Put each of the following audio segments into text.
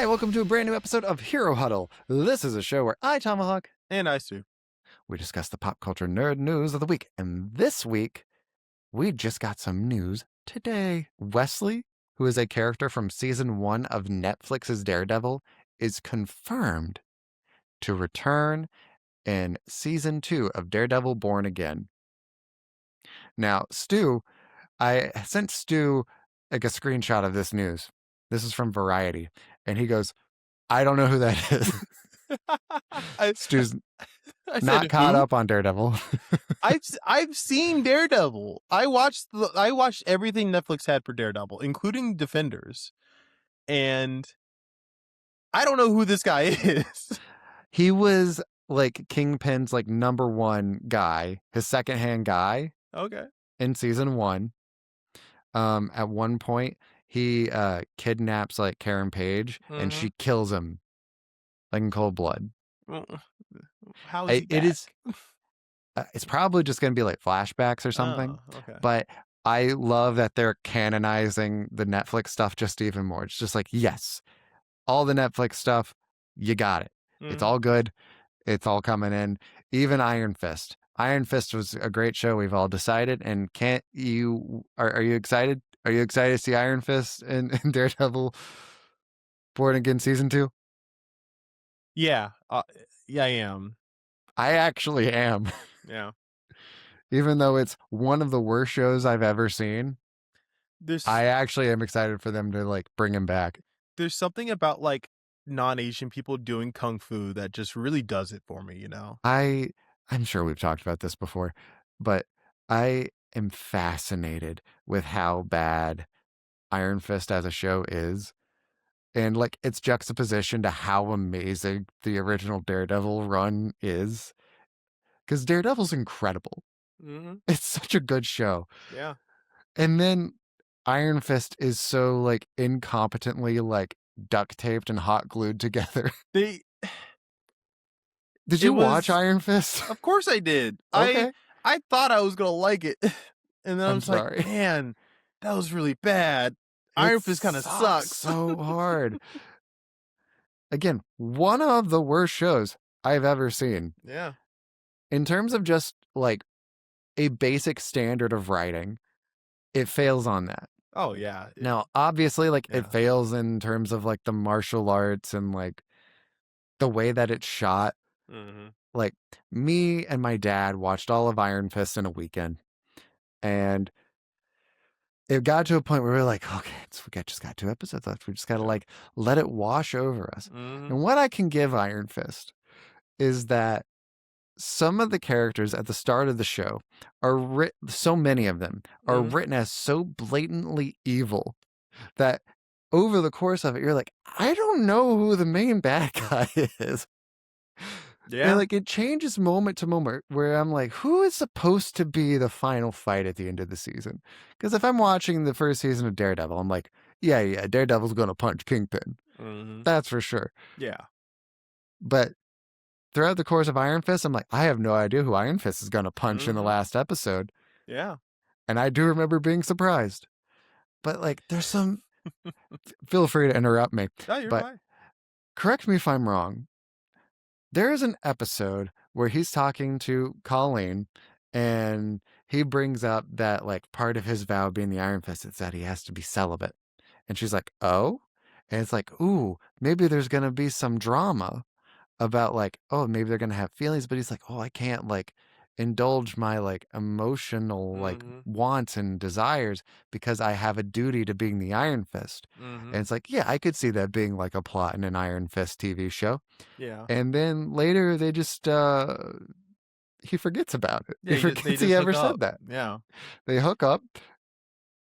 Hi, welcome to a brand new episode of Hero Huddle. This is a show where I, Tomahawk, and I, Stu, we discuss the pop culture nerd news of the week. And this week, we just got some news today. Wesley, who is a character from season 1 of Netflix's Daredevil, is confirmed to return in season 2 of Daredevil Born Again. Now, Stu, I sent Stu like a screenshot of this news. This is from Variety. And he goes, I don't know who that is. Stu's not caught up on Daredevil. I've seen Daredevil. I watched everything Netflix had for Daredevil, including Defenders, and I don't know who this guy is. He was like Kingpin's like number one guy, his secondhand guy. Okay. In season 1, at one point he kidnaps like Karen Page and she kills him like in cold blood. How is he back? It is. It's probably just going to be like flashbacks or something. Oh, okay. But I love that they're canonizing the Netflix stuff just even more. It's just like, yes, all the Netflix stuff, you got it. It's all good. It's all coming in. Even Iron Fist. Iron Fist was a great show. We've all decided. And are you excited? Are you excited to see Iron Fist in Daredevil Born Again season 2? Yeah. Yeah, I am. I actually am. Yeah. Even though it's one of the worst shows I've ever seen, I actually am excited for them to like bring him back. There's something about like non-Asian people doing kung fu that just really does it for me, you know? I'm sure we've talked about this before, but I am fascinated with how bad Iron Fist as a show is. And like its juxtaposition to how amazing the original Daredevil run is. Because Daredevil's incredible. Mm-hmm. It's such a good show. Yeah. And then Iron Fist is so like incompetently like duct taped and hot glued together. Did you watch Iron Fist? Of course I did. Okay. I thought I was gonna like it, and then I was sorry. like, man, that was really bad. Iron Fist kind of sucks so hard. Again, one of the worst shows I've ever seen. Yeah. In terms of just like a basic standard of writing, it fails on that. Oh yeah. Now, obviously, like it fails in terms of like the martial arts and like the way that it's shot. Mm-hmm. Like me and my dad watched all of Iron Fist in a weekend, and it got to a point where we were like, okay, we just got 2 episodes left. We just got to like let it wash over us. Mm-hmm. And what I can give Iron Fist is that some of the characters at the start of the show are so many of them are written as so blatantly evil that over the course of it, you're like, I don't know who the main bad guy is. Yeah. And like it changes moment to moment where I'm like, who is supposed to be the final fight at the end of the season? Because if I'm watching the first season of Daredevil, I'm like, yeah, Daredevil's going to punch Kingpin. Mm-hmm. That's for sure. Yeah. But throughout the course of Iron Fist, I'm like, I have no idea who Iron Fist is going to punch in the last episode. Yeah. And I do remember being surprised. But like, there's some... Feel free to interrupt me. No, you're fine. Correct me if I'm wrong. There is an episode where he's talking to Colleen and he brings up that like part of his vow being the Iron Fist is that he has to be celibate. And she's like, oh? And it's like, ooh, maybe there's going to be some drama about like, oh, maybe they're going to have feelings. But he's like, oh, I can't like indulge my like emotional like wants and desires because I have a duty to being the Iron Fist. And it's like, yeah, I could see that being like a plot in an Iron Fist TV show. Yeah. And then later they just he forgets about it. Yeah, he forgets he ever said that. Yeah. They hook up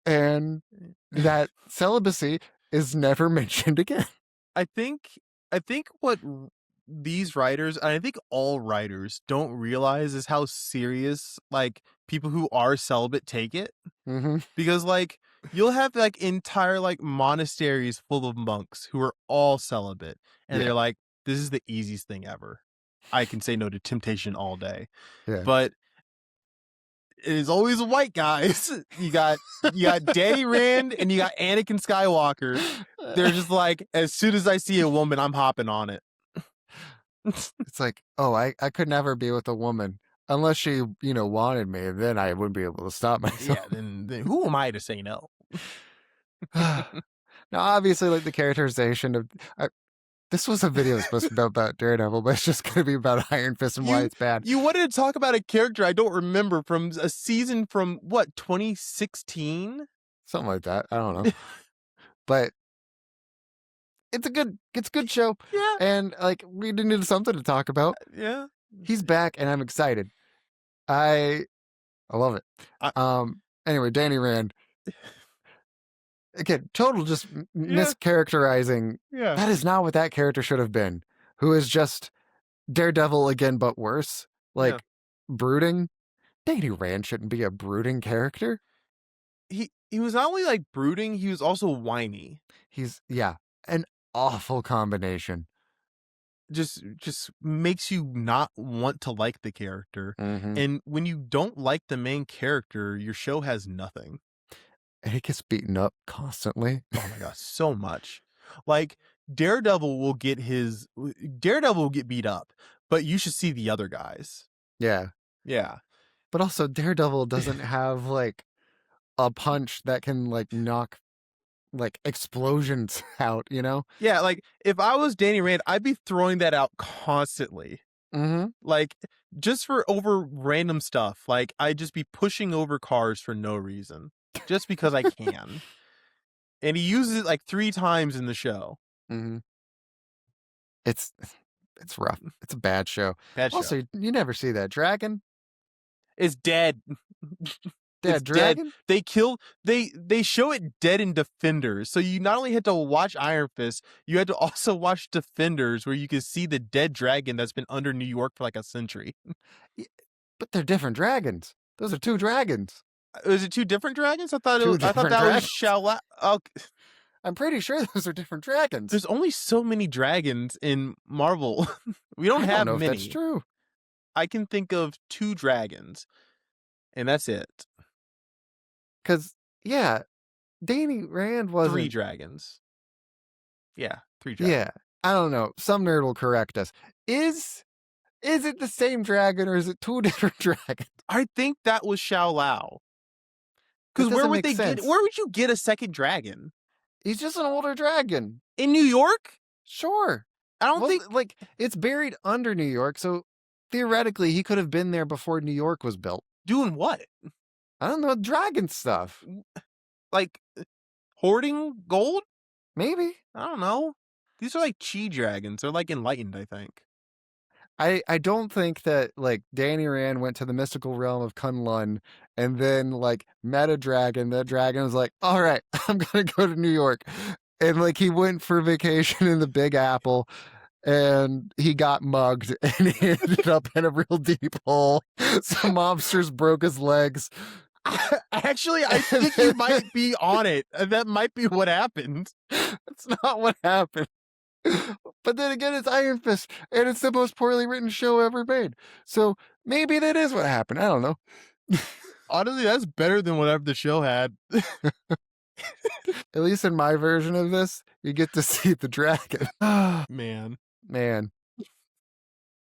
and that celibacy is never mentioned again. I think what these writers, and I think all writers, don't realize is how serious like people who are celibate take it. Mm-hmm. Because like you'll have like entire like monasteries full of monks who are all celibate, and they're like, this is the easiest thing ever. I can say no to temptation all day. Yeah. But it is always white guys. You got Danny Rand and you got Anakin Skywalker. They're just like, as soon as I see a woman, I'm hopping on it. It's like, oh, I could never be with a woman unless she, wanted me. Then I wouldn't be able to stop myself. Yeah, then who am I to say no? Now, obviously, like the characterization of this was a video supposed to be about Daredevil, but it's just going to be about Iron Fist and why it's bad. You wanted to talk about a character I don't remember from a season from what, 2016? Something like that. I don't know. But it's a good show. Yeah. And like we needed something to talk about. Yeah. He's back and I'm excited. I love it. Anyway, Danny Rand. Again, total just mischaracterizing. Yeah. That is not what that character should have been. Who is just Daredevil again, but worse. Like brooding. Danny Rand shouldn't be a brooding character. He was not only like brooding, he was also whiny. He's an awful combination. Just makes you not want to like the character. Mm-hmm. And when you don't like the main character, your show has nothing. And he gets beaten up constantly. Oh my gosh, so much. Like Daredevil will get beat up, but you should see the other guys. Yeah. Yeah. But also Daredevil doesn't have like a punch that can like knock like explosions out, Yeah, like if I was Danny Rand, I'd be throwing that out constantly. Mm-hmm. Like just for over random stuff. Like I'd just be pushing over cars for no reason. Just because I can. And he uses it like 3 times in the show. Mm-hmm. It's rough. It's a bad show. Also, you never see that dragon. It's dead. Dead dragon? Dead. They show it dead in Defenders. So you not only had to watch Iron Fist, you had to also watch Defenders where you could see the dead dragon that's been under New York for like a century. But they're different dragons. Those are 2 dragons. Was it 2 different dragons? I thought that was Shao. Okay. I'm pretty sure those are different dragons. There's only so many dragons in Marvel. We don't have know many. If that's true. I can think of 2 dragons, and that's it. Because Danny Rand was 3 dragons. Yeah, 3 dragons. Yeah, I don't know. Some nerd will correct us. Is it the same dragon or is it 2 different dragons? I think that was Shao Lao. Because where would you get a second dragon? He's just an older dragon. In New York? Sure. I don't think... Like, it's buried under New York, so theoretically he could have been there before New York was built. Doing what? I don't know, dragon stuff. Like, hoarding gold? Maybe. I don't know. These are like chi dragons. They're like enlightened, I think. I don't think that like Danny Rand went to the mystical realm of Kunlun and then like met a dragon. That dragon was like, all right, I'm gonna go to New York. And like he went for vacation in the Big Apple and he got mugged and he ended up in a real deep hole. Some mobsters broke his legs. Actually, I think you might be on it. That might be what happened. That's not what happened. But then again, it's Iron Fist, and it's the most poorly written show ever made. So maybe that is what happened. I don't know. Honestly, that's better than whatever the show had. At least in my version of this, you get to see the dragon. Man.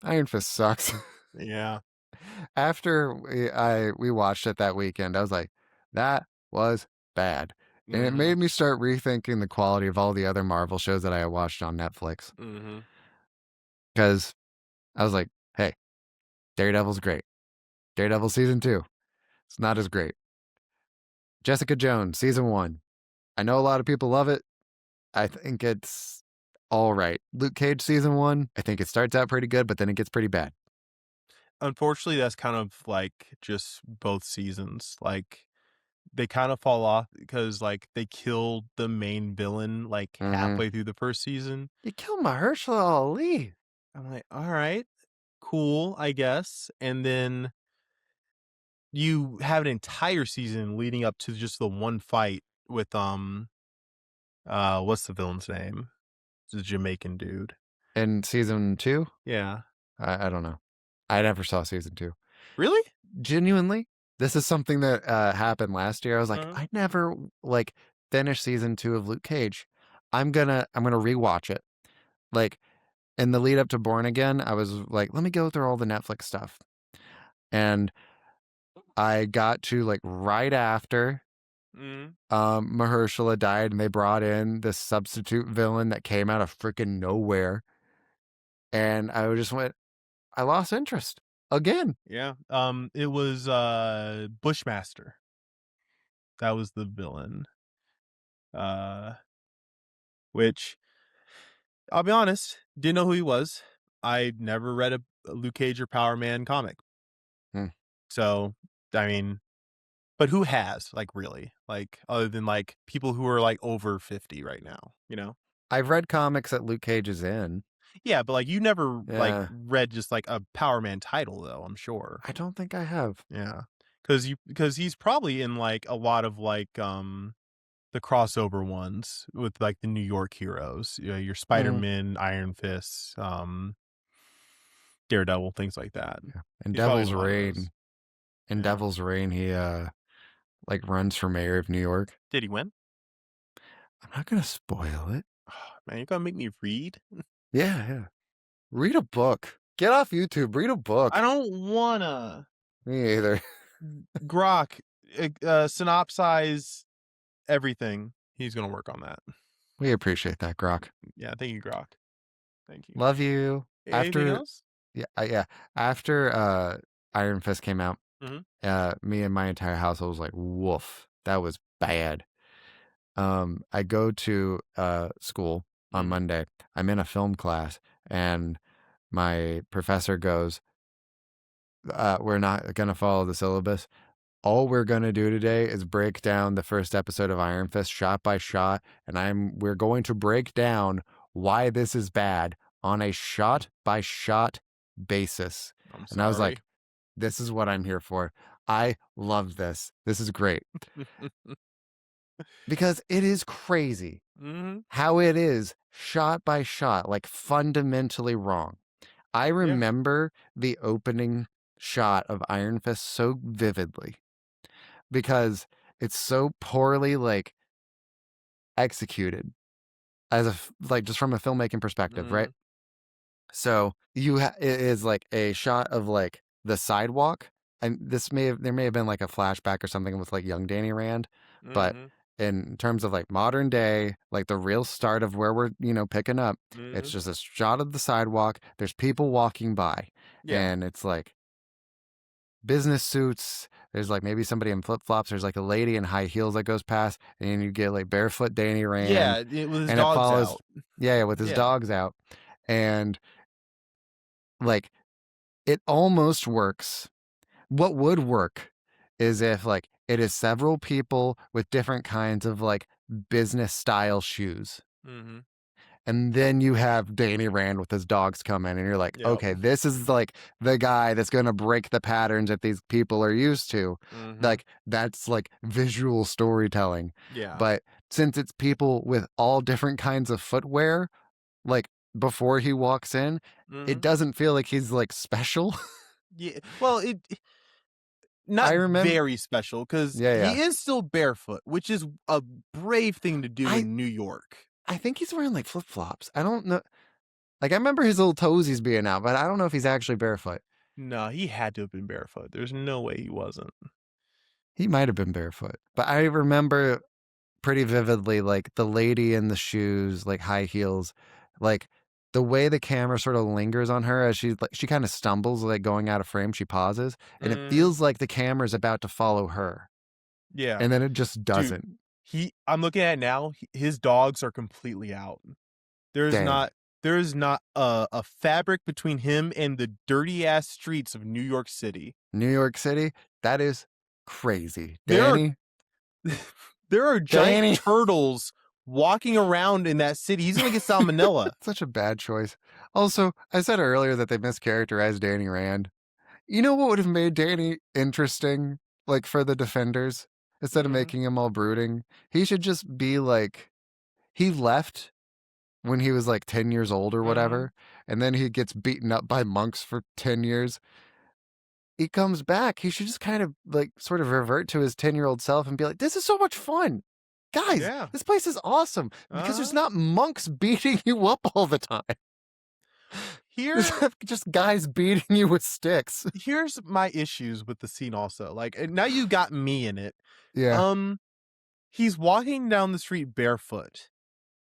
Iron Fist sucks. Yeah. After we watched it that weekend, I was like, that was bad. And it made me start rethinking the quality of all the other Marvel shows that I watched on Netflix. Because I was like, hey, Daredevil's great. Daredevil season 2, it's not as great. Jessica Jones, season 1. I know a lot of people love it. I think it's all right. Luke Cage, season 1, I think it starts out pretty good, but then it gets pretty bad. Unfortunately, that's kind of like just both seasons. Like, they kind of fall off because like they killed the main villain like halfway through the first season. You killed Mahershala Ali. I'm like, all right, cool, I guess. And then you have an entire season leading up to just the one fight with what's the villain's name? It's a Jamaican dude. In season 2? Yeah. I don't know. I never saw season 2. Really? Genuinely? this is something that happened last year. I was like, Uh-huh. I never like finished season 2 of Luke Cage. I'm gonna rewatch it. Like in the lead up to Born Again, I was like, let me go through all the Netflix stuff. And I got to like right after Mhm. Mahershala died, and they brought in this substitute villain that came out of freaking nowhere. And I just went, I lost interest again. Yeah. It was Bushmaster. That was the villain. Uh, which I'll be honest, didn't know who he was. I never read a Luke Cage or Power Man comic. Hmm. So, I mean, but who has, like, really? Like, other than, like, people who are, like, over 50 right now, you know? I've read comics that Luke Cage is in. Yeah, but, like, you never, like, Yeah, read just, like, a Power Man title, though, I'm sure. I don't think I have. Yeah. Because he's probably in, like, a lot of, like, the crossover ones with, like, the New York heroes, you know, your Mm, Spider-Man, Iron Fists, Daredevil, things like that. yeah. In He's probably in Devil's a lot of those. Reign, in Yeah. Devil's Reign, he like runs for mayor of New York. Did he win? I'm not gonna spoil it. Man, you're gonna make me read? Yeah, yeah. Read a book. Get off YouTube. Read a I book. don't wanna. Me either. Grok, synopsize everything. He's gonna work on that. We appreciate that, Grok. Yeah, thank you, Grok. Thank you. Love you. Anything After else? yeah. After Iron Fist came out, Mhm, me and my entire household was like, woof, that was bad. I go to school on mhm, Monday. I'm in a film class, and my professor goes, we're not gonna follow the syllabus. All we're gonna do today is break down the first episode of Iron Fist shot by shot, and we're going to break down why this is bad on a shot by shot basis. I'm And I was like, sorry. this is what I'm here for. I love this. This is great because it is crazy Mhm, how it is shot by shot, like fundamentally wrong. I yeah, remember the opening shot of Iron Fist so vividly because it's so poorly like executed as like just from a filmmaking perspective, right? mhm, So it is like a shot of like the sidewalk, and there may have been like a flashback or something with like young Danny Rand, but mhm, in terms of like modern day, like the real start of where we're picking up, it's mhm, just a shot of the sidewalk. There's people walking by, yeah, and it's like business suits. There's like maybe somebody in flip flops. There's like a lady in high heels that goes past, and you get like barefoot Danny Rand, yeah, with his and it dogs follows, out. yeah, with his Yeah, dogs out, and like it almost works. What would work is if like it is several people with different kinds of like business style shoes. mhm, And then you have Danny Rand with his dogs come in, and you're like, yep, okay, this is like the guy that's going to break the patterns that these people are used to. mhm, Like, that's like visual storytelling. yeah, But since it's people with all different kinds of footwear, like before he walks in, it mhm, doesn't feel like he's like special. yeah, well, I not remember, very special because yeah, yeah. he is still barefoot, which is a brave thing to do I in New York. I think he's wearing like flip flops. I don't know. Like I remember his little toesies being out, but I don't know if he's actually barefoot. No, he had to have been barefoot. There's no way he wasn't. He might have been barefoot, but I remember pretty vividly like the lady in the shoes, like high heels, like the way the camera sort of lingers on her as she kind of stumbles, like going out of frame. She pauses, and it Mhm, feels like the camera's about to follow her, yeah, and then it just dude, doesn't. I'm looking at it now, his dogs are completely out. There's Damn, not there's not a fabric between him and the dirty ass streets of New York City. New York City, that is crazy. There are Danny, there are giant Danny. turtles walking around in that city. He's gonna get salmonella. Such a bad choice. Also, I said earlier that they mischaracterized Danny Rand. You know what would have made Danny interesting, like for the defenders, instead of Mhm, making him all brooding? He should just be like, he left when he was like 10 years old or mhm. whatever, and then he gets beaten up by monks for 10 years. he comes back, he should just kind of like sort of revert to his 10-year-old self and be like, this is so much fun. Guys, Yeah. this place is awesome because there's not monks beating you up all the time. There's Here just guys beating you with sticks. here's my issues with the scene also. Like, now you got me in it. Yeah. He's walking down the street barefoot.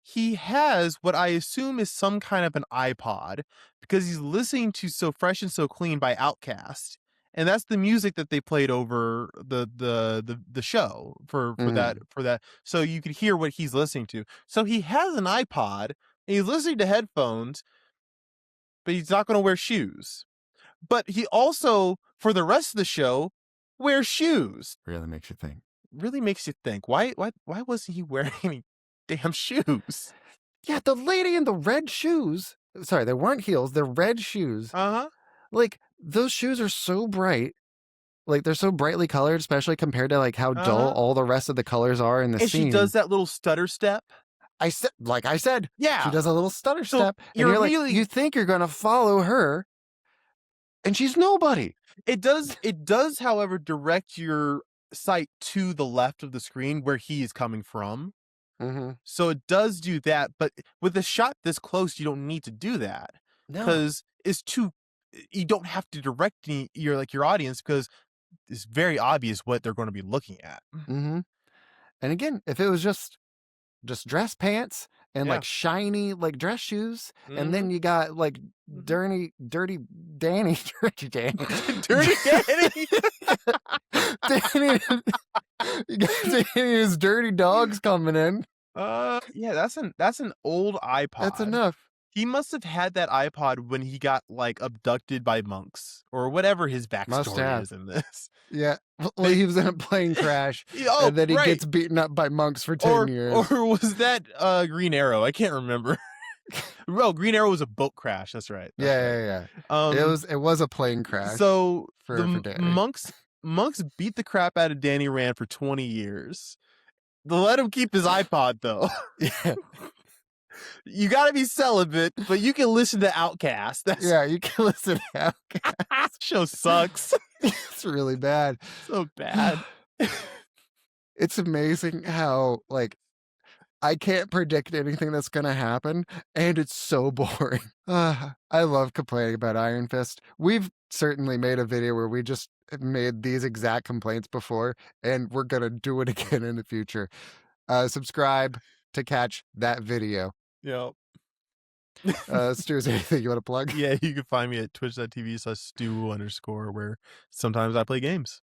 He has what I assume is some kind of an iPod because he's listening to So Fresh and So Clean by Outkast. And that's the music that they played over the show for that. So you could hear what he's listening to. So he has an iPod and he's listening to headphones, but he's not going to wear shoes. But he also, for the rest of the show, wears shoes. Really makes you think. Really makes you think. Why wasn't he wearing any damn shoes? Yeah, the lady in the red shoes. Sorry, they weren't heels. They're red shoes. Uh-huh. Like, those shoes are so bright. Like, they're so brightly colored, especially compared to like how dull all the rest of the colors are in the And scene. she does that little stutter step. I said, Yeah. she does a little stutter So step, and you're you're like, really- you think you're gonna follow her, and she's nobody. It does, however, direct your sight to the left of the screen where he is coming from. Mm-hmm. So it does do that, but with a shot this close, you don't need to do that No. because it's too. You don't have to direct your audience because it's very obvious what they're going to be looking at. Mm-hmm. And again, if it was just dress pants and Yeah. like shiny like dress shoes, and then Mhm. you got like dirty Danny, dirty Danny, Dirty Danny. Danny, you got Danny and his dirty dogs coming in. Yeah, that's an old iPod. That's enough. He must have had that iPod when he got like abducted by monks or whatever his backstory is in this. Yeah. Well, he was in a plane crash, Oh, and then he right. gets beaten up by monks for 10 years. Or was that Green Arrow? I can't remember. Oh, Green Arrow was a boat crash. That's right. Yeah. Um, It was a plane crash. So for the Danny. monks beat the crap out of Danny Rand for 20 years. They let him keep his iPod though. Yeah. You got to be celibate, but you can listen to Outkast. Yeah, you can listen to Outkast. That show sucks. It's really bad. So bad. It's amazing how like I can't predict anything that's gonna happen, and it's so boring. I love complaining about Iron Fist. We've certainly made a video where we just made these exact complaints before, and we're gonna do it again in the future. Subscribe to catch that video. Yep. Stu, is there anything you want to plug? Yeah, you can find me at twitch.tv/Stu_, where sometimes I play games.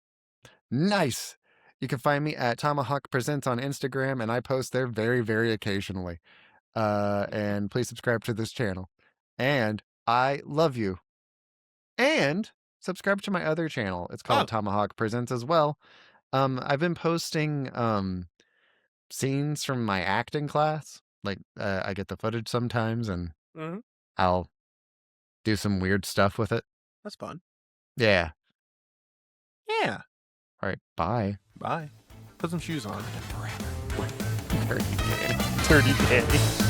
Nice. You can find me at Tomahawk Presents on Instagram, and I post there very, very occasionally. And please subscribe to this channel. And I love you. And subscribe to my other channel. It's called Tomahawk Presents as well. I've been posting scenes from my acting class. Like I get the footage sometimes, and I'll do some weird stuff with it. That's fun. Yeah. Yeah. All right. Bye. Bye. Put some shoes on. Forever. Dirty Danny. Dirty Danny.